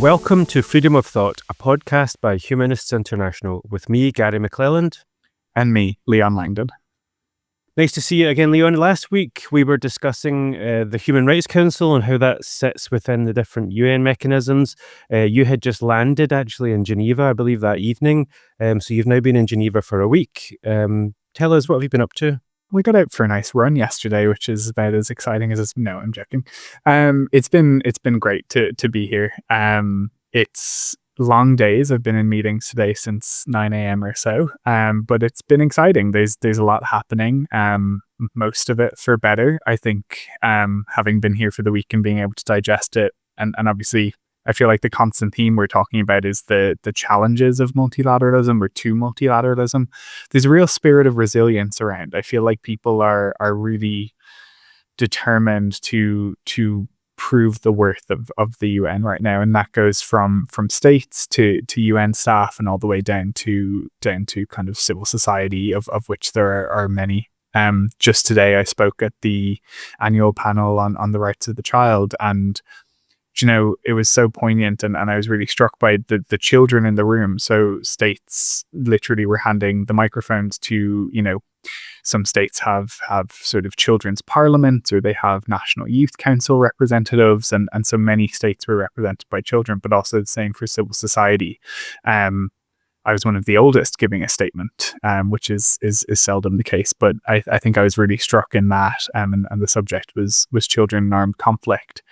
Welcome to Freedom of Thought, a podcast by Humanists International with me, Gary McLelland. And me, Leon Langdon. Nice to see you again, Leon. Last week we were discussing the Human Rights Council and how that sits within the different UN mechanisms. You had just landed actually in Geneva, I believe, that evening. So you've now been in Geneva for a week. Tell us, what have you been up to? We got out for a nice run yesterday, which is about as exciting as it's... No, I'm joking. It's been great to be here. It's long days. I've been in meetings today since 9 a.m. or so. But it's been exciting. There's a lot happening. Most of it for better, I think. Having been here for the week and being able to digest it, and obviously, I feel like the constant theme we're talking about is the challenges of multilateralism or to multilateralism. There's a real spirit of resilience around. I feel like people are really determined to prove the worth of the UN right now, and that goes from states to UN staff and all the way down to kind of civil society, of which there are many. Just today I spoke at the annual panel on the rights of the child, and you know, it was so poignant, and I was really struck by the children in the room. So states literally were handing the microphones to, you know, some states have sort of children's parliaments, or they have National Youth Council representatives, and so many states were represented by children, but also the same for civil society. I was one of the oldest giving a statement, which is seldom the case, but I think I was really struck in that, and the subject was children in armed conflict,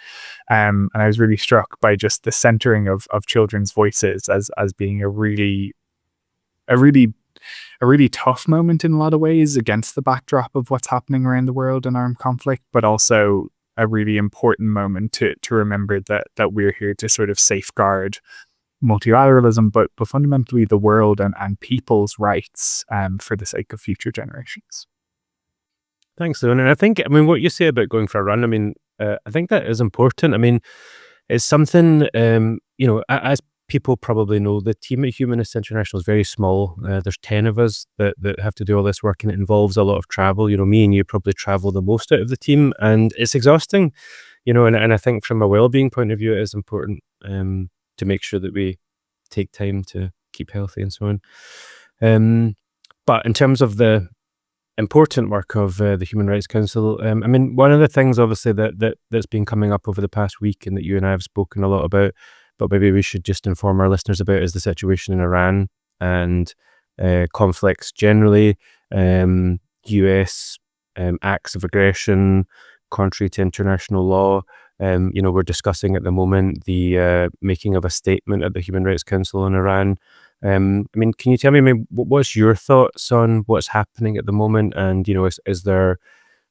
and I was really struck by just the centering of children's voices as being a really tough moment in a lot of ways, against the backdrop of what's happening around the world in armed conflict, but also a really important moment to remember that we're here to sort of safeguard multilateralism, but fundamentally the world and people's rights for the sake of future generations. Thanks, Leon. And I mean, what you say about going for a run, I mean, I think that is important. I mean, it's something, you know, as people probably know, the team at Humanists International is very small. There's 10 of us that have to do all this work, and it involves a lot of travel. You know, me and you probably travel the most out of the team, and it's exhausting, you know, and I think from a well-being point of view, it is important to make sure that we take time to keep healthy and so on. But in terms of the important work of the Human Rights Council, I mean, one of the things obviously that's been coming up over the past week and that you and I have spoken a lot about, but maybe we should just inform our listeners about, is the situation in Iran and conflicts generally, US acts of aggression contrary to international law. You know, we're discussing at the moment the making of a statement at the Human Rights Council in Iran. I mean, can you tell me, what's your thoughts on what's happening at the moment? And, you know, is there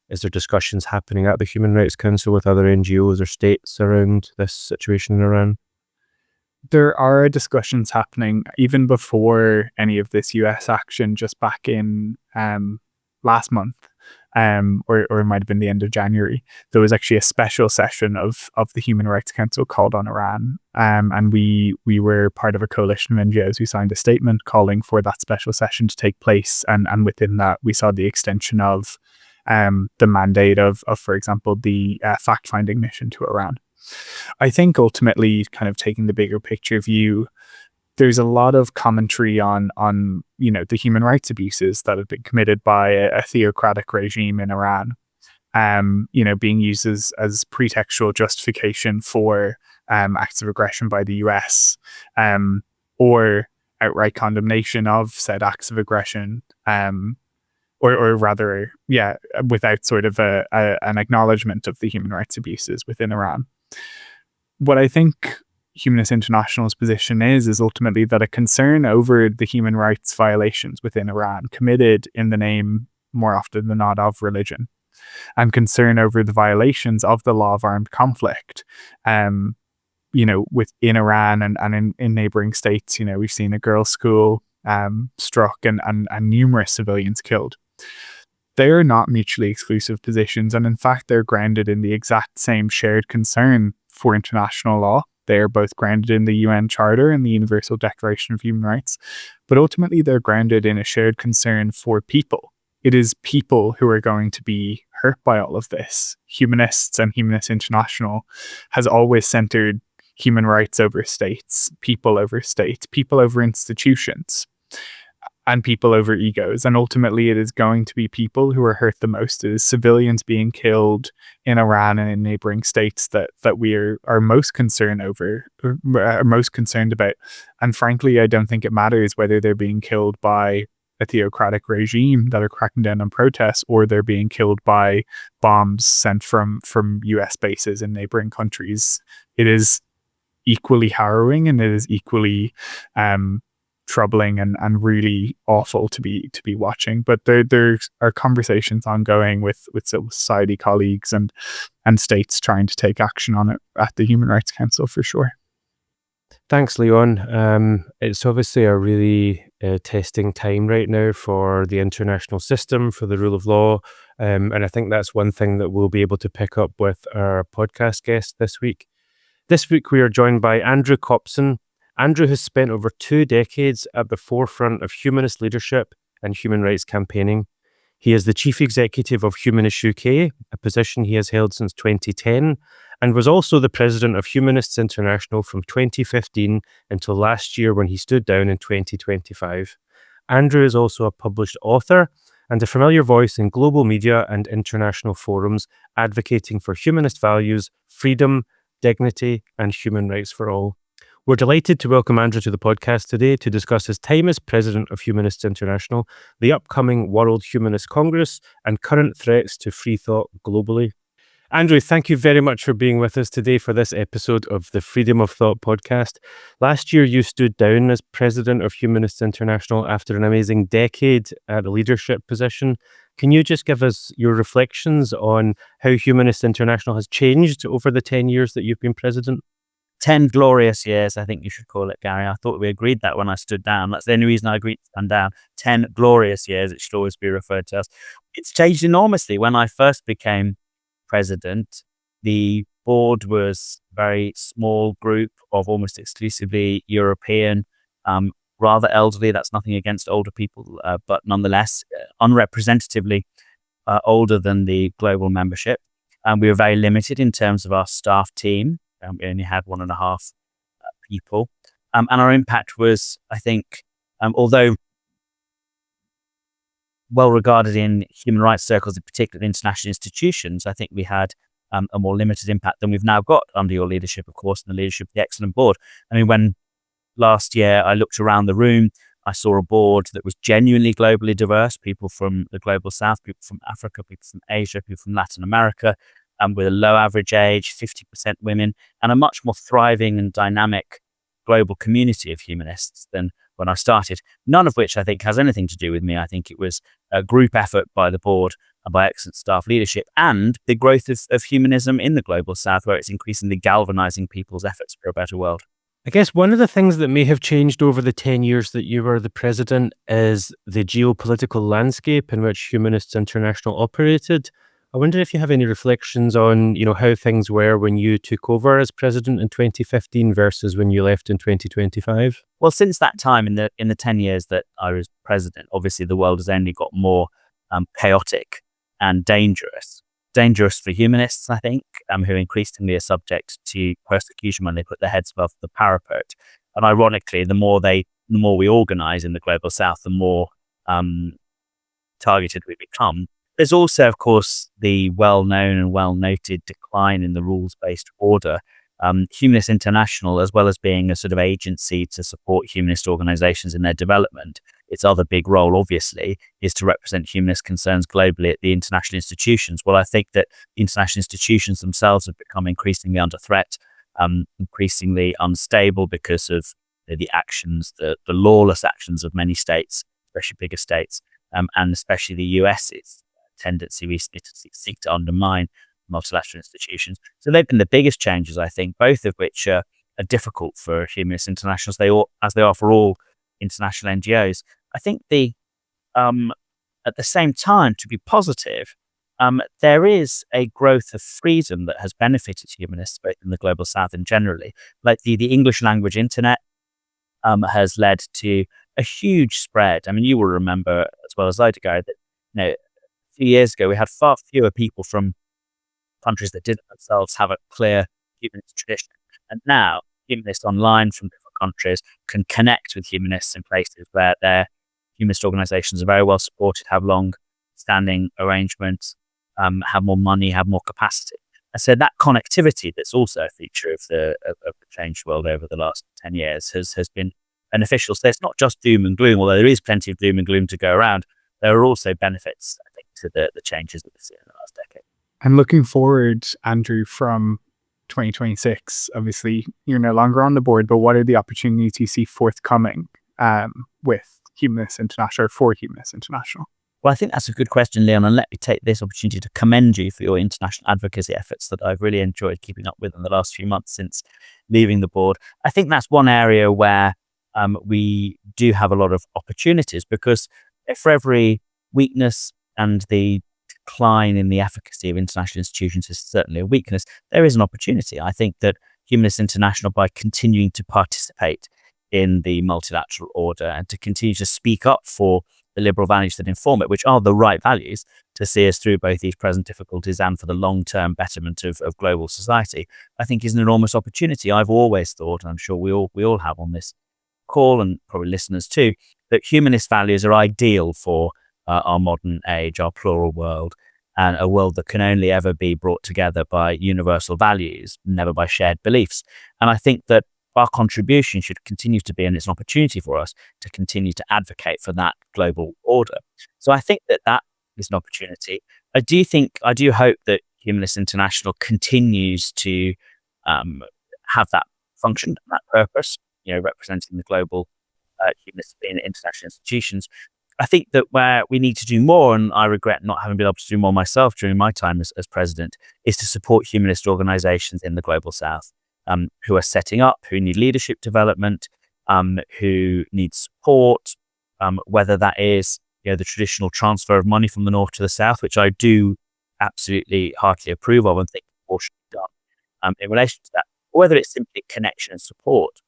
discussions happening at the Human Rights Council with other NGOs or states around this situation in Iran? There are discussions happening even before any of this US action, just back in last month. Or it might have been the end of January. There was actually a special session of the Human Rights Council called on Iran, and we were part of a coalition of NGOs who signed a statement calling for that special session to take place, and within that we saw the extension of the mandate of, for example, the fact-finding mission to Iran. I think ultimately, kind of taking the bigger picture view, there's a lot of commentary on you know, the human rights abuses that have been committed by a theocratic regime in Iran, you know, being used as pretextual justification for acts of aggression by the US, or outright condemnation of said acts of aggression, or rather, yeah, without sort of an acknowledgement of the human rights abuses within Iran. What I think Humanist International's position is ultimately that a concern over the human rights violations within Iran committed in the name, more often than not, of religion, and concern over the violations of the law of armed conflict, you know, within Iran and in neighboring states. You know, we've seen a girls' school struck and numerous civilians killed. They are not mutually exclusive positions, and in fact they're grounded in the exact same shared concern for international law. They are both grounded in the UN Charter and the Universal Declaration of Human Rights, but ultimately they're grounded in a shared concern for people. It is people who are going to be hurt by all of this. Humanists and Humanist International has always centered human rights over states, people over institutions, and people over egos. And ultimately, it is going to be people who are hurt the most. It is civilians being killed in Iran and in neighboring states that we are most concerned over, or are most concerned about. And frankly, I don't think it matters whether they're being killed by a theocratic regime that are cracking down on protests, or they're being killed by bombs sent from US bases in neighboring countries. It is equally harrowing, and it is equally troubling and really awful to be watching. But there are conversations ongoing with civil society colleagues and states trying to take action on it at the Human Rights Council for sure. Thanks, Leon. It's obviously a really testing time right now for the international system, for the rule of law. And I think that's one thing that we'll be able to pick up with our podcast guest this week. This week, we are joined by Andrew Copson. Andrew has spent over 2 decades at the forefront of humanist leadership and human rights campaigning. He is the Chief Executive of Humanists UK, a position he has held since 2010, and was also the President of Humanists International from 2015 until last year when he stood down in 2025. Andrew is also a published author and a familiar voice in global media and international forums advocating for humanist values, freedom, dignity, and human rights for all. We're delighted to welcome Andrew to the podcast today to discuss his time as President of Humanists International, the upcoming World Humanist Congress, and current threats to free thought globally. Andrew, thank you very much for being with us today for this episode of the Freedom of Thought podcast. Last year, you stood down as President of Humanists International after an amazing decade at a leadership position. Can you just give us your reflections on how Humanists International has changed over the 10 years that you've been president? 10 glorious years, I think you should call it, Gary. I thought we agreed that when I stood down. That's the only reason I agreed to stand down. 10 glorious years, it should always be referred to as. It's changed enormously. When I first became president, the board was a very small group of almost exclusively European, rather elderly. That's nothing against older people, but nonetheless, unrepresentatively older than the global membership. We were very limited in terms of our staff team. We only had 1.5 people. And our impact was, I think, although well regarded in human rights circles, in particular international institutions, I think we had a more limited impact than we've now got under your leadership, of course, and the leadership of the excellent board. I mean, when last year I looked around the room, I saw a board that was genuinely globally diverse, people from the global south, people from Africa, people from Asia, people from Latin America, with a low average age, 50% women, and a much more thriving and dynamic global community of humanists than when I started, none of which I think has anything to do with me. I think it was a group effort by the board and by excellent staff leadership and the growth of humanism in the global south, where it's increasingly galvanizing people's efforts for a better world. I guess one of the things that may have changed over the 10 years that you were the president is the geopolitical landscape in which Humanists International operated. I wonder if you have any reflections on, how things were when you took over as president in 2015 versus when you left in 2025. Well, since that time, in the 10 years that I was president, obviously the world has only got more chaotic and dangerous. Dangerous for humanists, I think, who increasingly are subject to persecution when they put their heads above the parapet. And ironically, the more we organize in the global south, the more targeted we become. There's also, of course, the well-known and well-noted decline in the rules-based order. Humanists International, as well as being a sort of agency to support humanist organizations in their development, its other big role, obviously, is to represent humanist concerns globally at the international institutions. Well, I think that the international institutions themselves have become increasingly under threat, increasingly unstable because of the actions, the lawless actions of many states, especially bigger states, and especially the US's tendency recently to seek to undermine multilateral institutions. So they've been the biggest changes, I think, both of which are difficult for Humanists International, as they are for all international NGOs. I think at the same time, to be positive, there is a growth of freedom that has benefited humanists both in the global south and generally. Like the English language internet has led to a huge spread. I mean, you will remember as well as I do, Gary, that a few years ago we had far fewer people from countries that didn't themselves have a clear humanist tradition. And now humanists online from different countries can connect with humanists in places where their humanist organizations are very well supported, have long-standing arrangements, have more money, have more capacity. And so that connectivity, that's also a feature of the changed world over the last 10 years, has been beneficial. So it's not just doom and gloom, although there is plenty of doom and gloom to go around. There are also benefits, I think, to the changes that we've seen in the last decade. I'm looking forward, Andrew, from 2026. Obviously, you're no longer on the board, but what are the opportunities you see forthcoming with Humanists International, or for Humanists International? Well, I think that's a good question, Leon, and let me take this opportunity to commend you for your international advocacy efforts that I've really enjoyed keeping up with in the last few months since leaving the board. I think that's one area where we do have a lot of opportunities, because for every weakness, and the decline in the efficacy of international institutions is certainly a weakness, there is an opportunity. I think that Humanists International, by continuing to participate in the multilateral order and to continue to speak up for the liberal values that inform it, which are the right values to see us through both these present difficulties and for the long-term betterment of global society, I think is an enormous opportunity. I've always thought, and I'm sure we all have on this call, and probably listeners too, that humanist values are ideal for our modern age, our plural world, and a world that can only ever be brought together by universal values, never by shared beliefs. And I think that our contribution should continue to be, and it's an opportunity for us to continue to advocate for that global order. So I think that is an opportunity. I do hope that Humanists International continues to have that function, that purpose, representing the global humanists in international institutions. I think that where we need to do more, and I regret not having been able to do more myself during my time as president, is to support humanist organizations in the global south, who are setting up, who need leadership development, who need support, whether that is the traditional transfer of money from the north to the south, which I do absolutely heartily approve of and think more should be done in relation to that, or whether it's simply connection and support.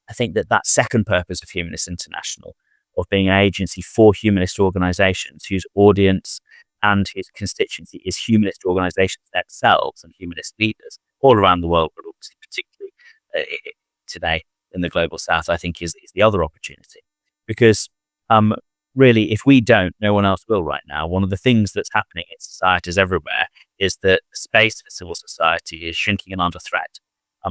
I think that second purpose of Humanists International, of being an agency for humanist organizations whose audience and whose constituency is humanist organizations themselves and humanist leaders all around the world, but obviously particularly today in the global south, I think is the other opportunity. Because really, if we don't, no one else will right now. One of the things that's happening in societies everywhere is that the space for civil society is shrinking and under threat,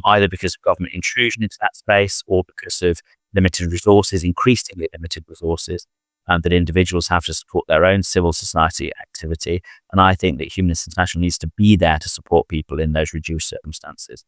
either because of government intrusion into that space or because of limited resources, increasingly limited resources that individuals have to support their own civil society activity. And I think that Humanists International needs to be there to support people in those reduced circumstances.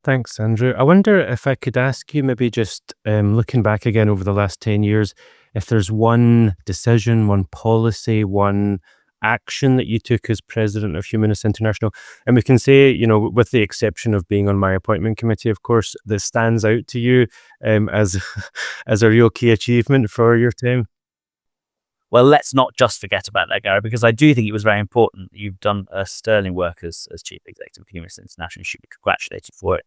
Thanks, Andrew. I wonder if I could ask you, maybe just looking back again over the last 10 years, if there's one decision, one policy, one action that you took as president of Humanists International, and we can say, with the exception of being on my appointment committee, of course, that stands out to you as a real key achievement for your time? Well, let's not just forget about that, Gary, because I do think it was very important. You've done sterling work as Chief Executive of Humanists International. You should be congratulated for it.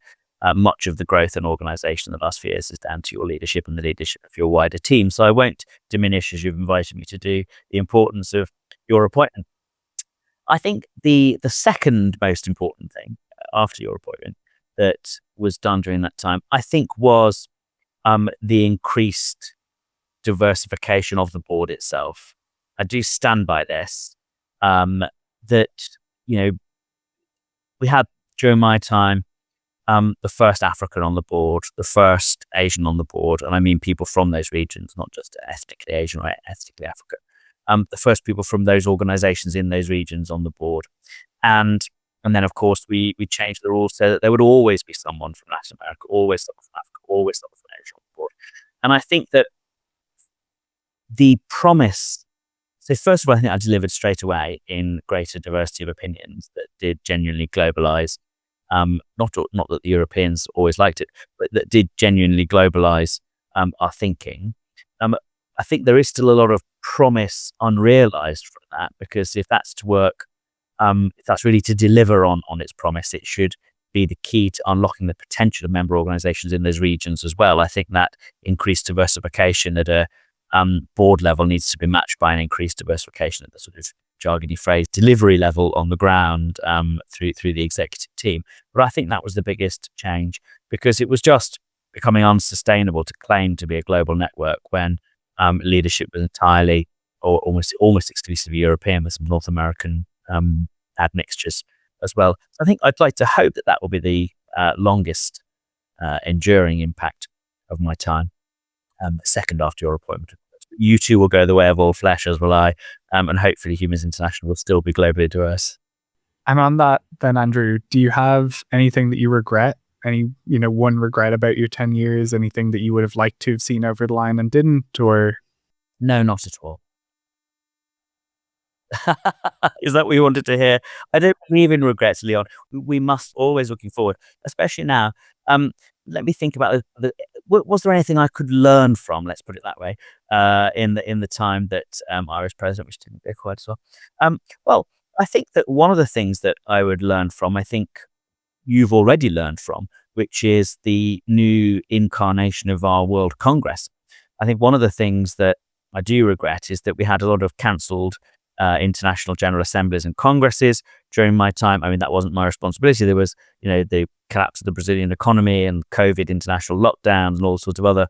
Much of the growth and organisation in the last few years is down to your leadership and the leadership of your wider team. So I won't diminish, as you've invited me to do, the importance of your appointment. I think the second most important thing after your appointment that was done during that time, I think, was the increased diversification of the board itself. I do stand by this, that, we had during my time, the first African on the board, the first Asian on the board, and I mean people from those regions, not just ethnically Asian or ethnically African. The first people from those organizations in those regions on the board. And then, of course, we changed the rules so that there would always be someone from Latin America, always someone from Africa, always someone from Asia on the board. And I think that the promise, so first of all, I think I delivered straight away in greater diversity of opinions that did genuinely globalize, not that the Europeans always liked it, but that did genuinely globalize our thinking. I think there is still a lot of promise unrealized from that, because if that's to work, if that's really to deliver on its promise, it should be the key to unlocking the potential of member organizations in those regions as well. I think that increased diversification at a board level needs to be matched by an increased diversification at the sort of jargony phrase delivery level on the ground, through the executive team. But I think that was the biggest change, because it was just becoming unsustainable to claim to be a global network when leadership was entirely or almost exclusively European, with some North American admixtures as well. So I think I'd like to hope that that will be the longest enduring impact of my time, second after your appointment. You too will go the way of all flesh, as will I, and hopefully Humans International will still be globally diverse. And on that then, Andrew, do you have anything that you regret? Any, one regret about your 10 years? Anything that you would have liked to have seen over the line and didn't? Or No, not at all. Is that what you wanted to hear? I don't believe in regrets, Leon. We must always looking forward, especially now. Let me think about was there anything I could learn from? Let's put it that way. In the time that I was president, which didn't go quite as well. Well, I think that one of the things that I would learn from, I think you've already learned from, which is the new incarnation of our World Congress. I think one of the things that I do regret is that we had a lot of cancelled international general assemblies and congresses during my time. I mean, that wasn't my responsibility. There was, the collapse of the Brazilian economy and COVID international lockdowns and all sorts of other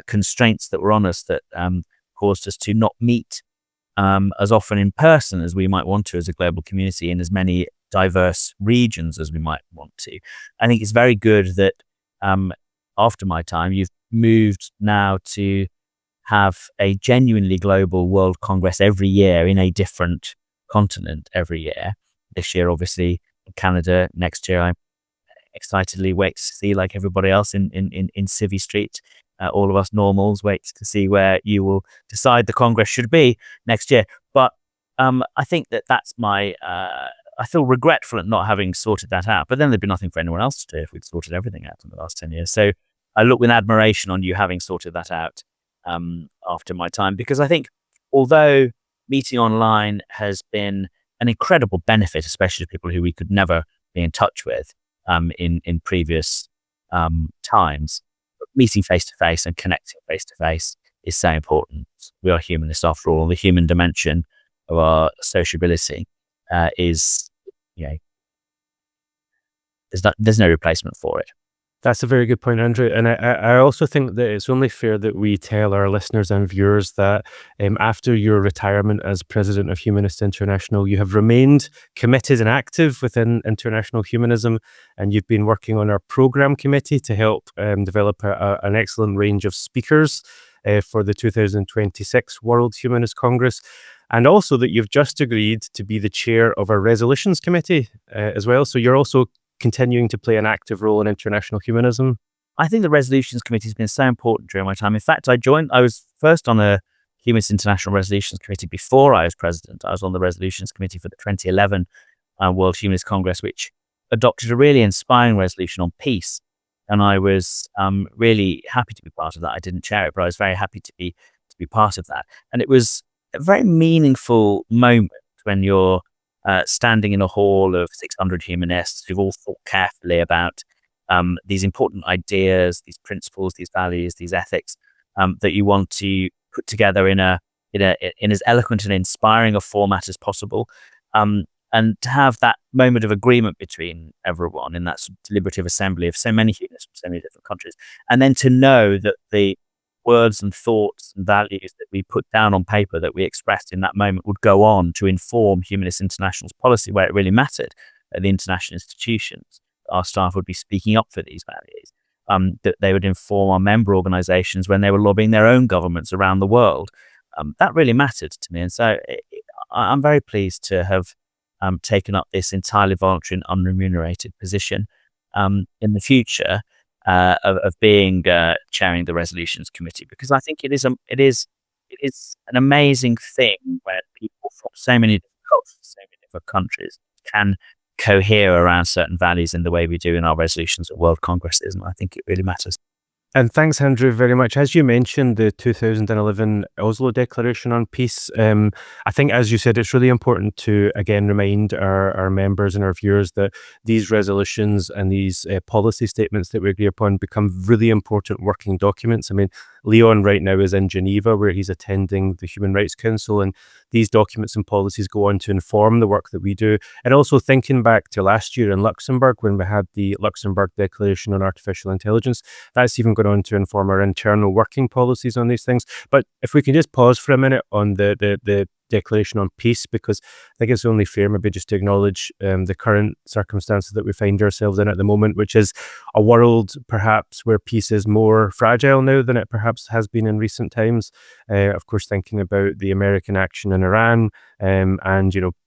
constraints that were on us that caused us to not meet as often in person as we might want to as a global community in as many diverse regions as we might want to. I think it's very good that after my time, you've moved now to have a genuinely global World Congress every year in a different continent every year. This year, obviously, in Canada. Next year, I excitedly wait to see, like everybody else in Civvy Street, all of us normals wait to see where you will decide the Congress should be next year. But I think that's my... I feel regretful at not having sorted that out. But then there'd be nothing for anyone else to do if we'd sorted everything out in the last 10 years. So I look with admiration on you having sorted that out after my time, because I think although meeting online has been an incredible benefit, especially to people who we could never be in touch with in previous times, meeting face to face and connecting face to face is so important. We are humanists after all. The human dimension of our sociability is, there's no replacement for it. That's a very good point, Andrew. And I also think that it's only fair that we tell our listeners and viewers that after your retirement as President of Humanists International, you have remained committed and active within international humanism, and you've been working on our program committee to help develop an excellent range of speakers for the 2026 World Humanist Congress. And also that you've just agreed to be the chair of our resolutions committee as well. So you're also continuing to play an active role in international humanism. I think the Resolutions Committee has been so important during my time. In fact, I was first on the Humanist International Resolutions Committee before I was president. I was on the Resolutions Committee for the 2011 World Humanist Congress, which adopted a really inspiring resolution on peace. And I was really happy to be part of that. I didn't chair it, but I was very happy to be part of that. And it was a very meaningful moment when you're standing in a hall of 600 humanists who've all thought carefully about these important ideas, these principles, these values, these ethics that you want to put together in as eloquent and inspiring a format as possible, and to have that moment of agreement between everyone in that sort of deliberative assembly of so many humanists from so many different countries, and then to know that the words and thoughts and values that we put down on paper that we expressed in that moment would go on to inform Humanist International's policy where it really mattered at the international institutions. Our staff would be speaking up for these values, that they would inform our member organizations when they were lobbying their own governments around the world. That really mattered to me. And so I'm very pleased to have taken up this entirely voluntary and unremunerated position in the future. Of being chairing the Resolutions Committee, because I think it is an amazing thing when people from so many different cultures, so many different countries can cohere around certain values in the way we do in our resolutions at World Congresses, and I think it really matters. And thanks, Andrew, very much. As you mentioned, the 2011 Oslo Declaration on Peace, I think, as you said, it's really important to, again, remind our members and our viewers that these resolutions and these policy statements that we agree upon become really important working documents. I mean, Leon right now is in Geneva, where he's attending the Human Rights Council, and these documents and policies go on to inform the work that we do. And also thinking back to last year in Luxembourg, when we had the Luxembourg Declaration on Artificial Intelligence, that's even gone on to inform our internal working policies on these things. But if we can just pause for a minute on the Declaration on Peace, because I think it's only fair maybe just to acknowledge the current circumstances that we find ourselves in at the moment, which is a world perhaps where peace is more fragile now than it perhaps has been in recent times. Of course, thinking about the American action in Iran, and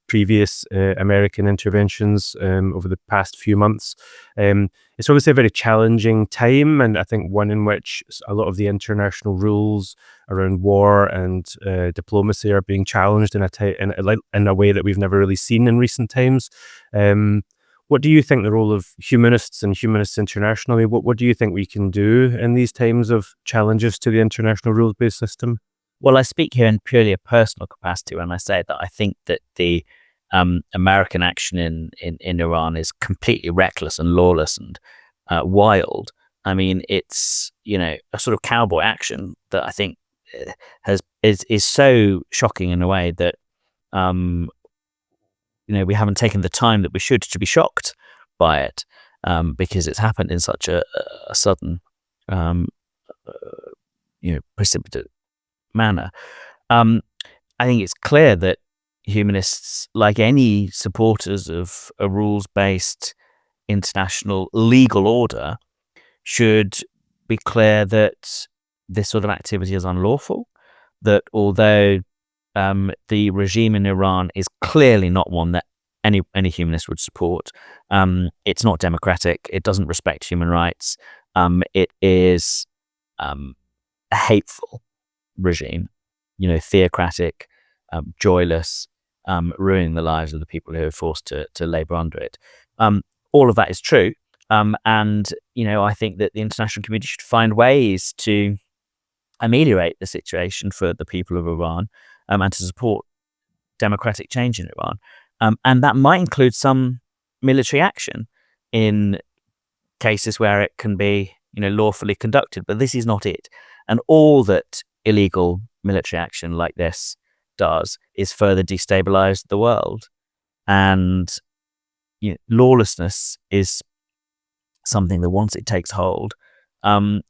previous American interventions over the past few months. It's obviously a very challenging time, and I think one in which a lot of the international rules around war and diplomacy are being challenged in a way that we've never really seen in recent times. What do you think the role of humanists and Humanists International? I mean, what do you think we can do in these times of challenges to the international rules-based system? Well, I speak here in purely a personal capacity when I say that I think that the American action in Iran is completely reckless and lawless and wild. I mean, it's a sort of cowboy action that I think is so shocking in a way that we haven't taken the time that we should to be shocked by it, because it's happened in such a sudden, precipitate manner. I think it's clear that humanists, like any supporters of a rules-based international legal order, should be clear that this sort of activity is unlawful, that although the regime in Iran is clearly not one that any humanist would support, it's not democratic, it doesn't respect human rights, it is a hateful regime, theocratic, joyless, ruining the lives of the people who are forced to labor under it. All of that is true. And, I think that the international community should find ways to ameliorate the situation for the people of Iran, and to support democratic change in Iran. And that might include some military action in cases where it can be, lawfully conducted. But this is not it. And all that illegal military action like this does is further destabilize the world. And lawlessness is something that once it takes hold,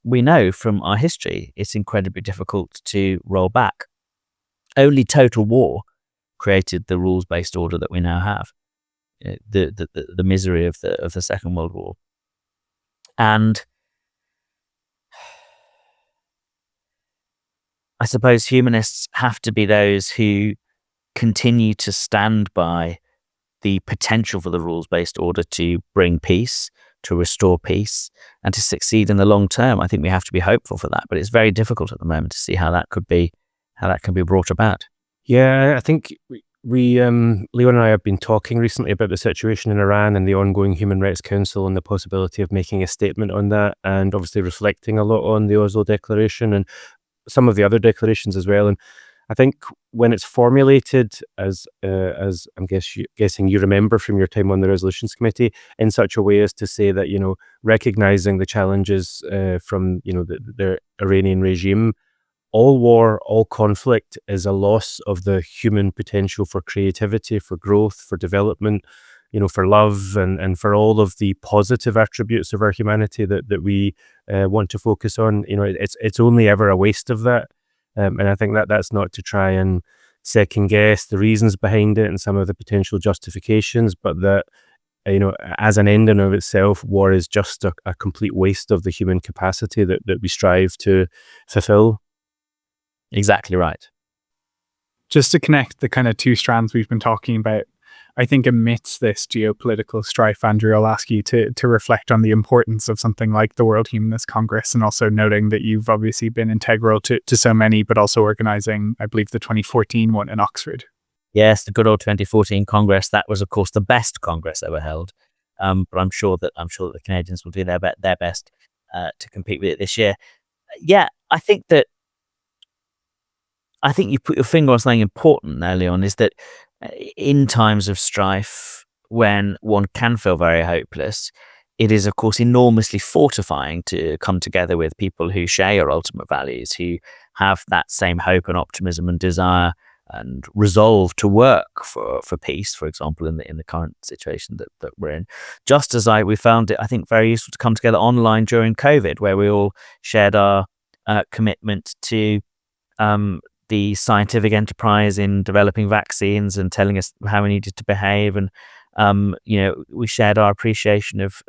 we know from our history, it's incredibly difficult to roll back. Only total war created the rules-based order that we now have, the misery of the Second World War. And I suppose humanists have to be those who continue to stand by the potential for the rules-based order to bring peace, to restore peace, and to succeed in the long term. I think we have to be hopeful for that, but it's very difficult at the moment to see how that can be brought about. Yeah, I think Leon and I have been talking recently about the situation in Iran and the ongoing Human Rights Council and the possibility of making a statement on that, and obviously reflecting a lot on the Oslo Declaration and some of the other declarations as well. And I think when it's formulated as I'm guessing you remember from your time on the Resolutions Committee, in such a way as to say that, recognizing the challenges from, the Iranian regime, all war, all conflict is a loss of the human potential for creativity, for growth, for development, for love, and for all of the positive attributes of our humanity that we want to focus on. It's only ever a waste of that. And I think that's not to try and second guess the reasons behind it and some of the potential justifications, but that, as an end in of itself, war is just a complete waste of the human capacity that we strive to fulfill. Exactly right. Just to connect the kind of two strands we've been talking about, I think amidst this geopolitical strife, Andrew, I'll ask you to reflect on the importance of something like the World Humanist Congress, and also noting that you've obviously been integral to so many, but also organizing, I believe, the 2014 one in Oxford. Yes, the good old 2014 Congress. That was, of course, the best Congress ever held. But I'm sure that the Canadians will do their best to compete with it this year. Yeah, I think you put your finger on something important there, Leon, is that in times of strife, when one can feel very hopeless, it is, of course, enormously fortifying to come together with people who share your ultimate values, who have that same hope and optimism and desire and resolve to work for peace, for example, in the current situation that we're in. Just as we found it, I think, very useful to come together online during COVID, where we all shared our commitment to the scientific enterprise in developing vaccines and telling us how we needed to behave, and we shared our appreciation of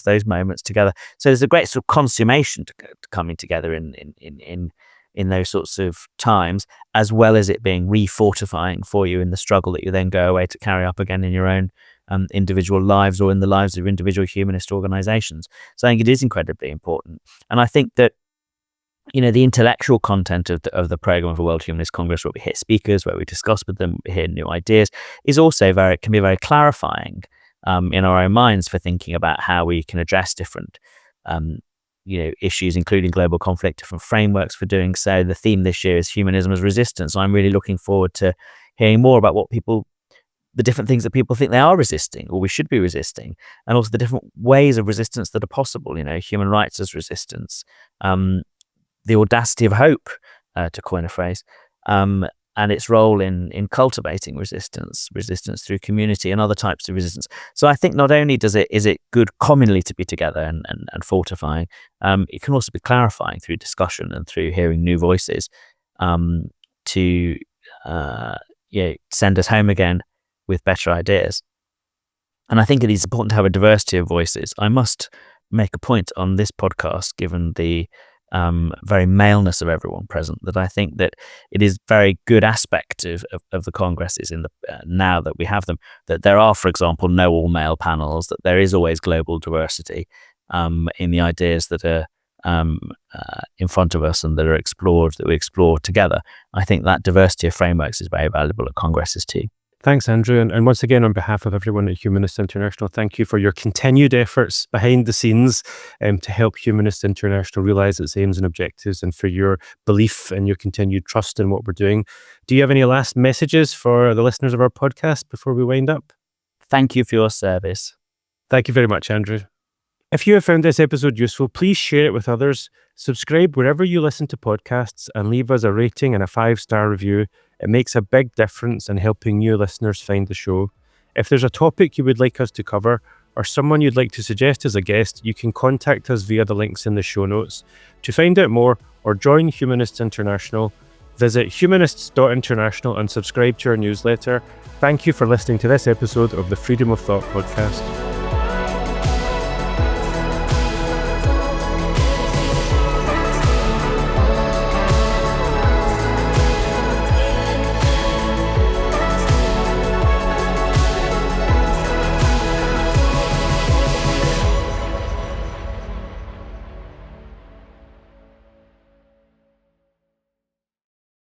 those moments together. So there's a great sort of consummation to coming together in those sorts of times, as well as it being refortifying for you in the struggle that you then go away to carry up again in your own individual lives or in the lives of individual humanist organizations. So I think it is incredibly important. And I think that the intellectual content of the program of the World Humanist Congress, where we hear speakers, where we discuss with them, we hear new ideas, is also can be very clarifying in our own minds for thinking about how we can address different issues, including global conflict, different frameworks for doing so. The theme this year is humanism as resistance. I'm really looking forward to hearing more about the different things that people think they are resisting or we should be resisting, and also the different ways of resistance that are possible. Human rights as resistance, the audacity of hope, to coin a phrase, and its role in cultivating resistance through community and other types of resistance. So I think not only is it good commonly to be together and fortifying, it can also be clarifying through discussion and through hearing new voices to send us home again with better ideas. And I think it is important to have a diversity of voices. I must make a point on this podcast, given the very maleness of everyone present, that I think that it is very good aspect of the congresses in now that we have them, that there are, for example, no all-male panels, that there is always global diversity in the ideas that are in front of us and that we explore together. I think that diversity of frameworks is very valuable at congresses too. Thanks, Andrew. And once again, on behalf of everyone at Humanists International, thank you for your continued efforts behind the scenes to help Humanists International realise its aims and objectives, and for your belief and your continued trust in what we're doing. Do you have any last messages for the listeners of our podcast before we wind up? Thank you for your service. Thank you very much, Andrew. If you have found this episode useful, please share it with others, subscribe wherever you listen to podcasts, and leave us a rating and a 5-star review. It makes a big difference in helping new listeners find the show. If there's a topic you would like us to cover, or someone you'd like to suggest as a guest, you can contact us via the links in the show notes. To find out more or join Humanists International, visit humanists.international and subscribe to our newsletter. Thank you for listening to this episode of the Freedom of Thought podcast.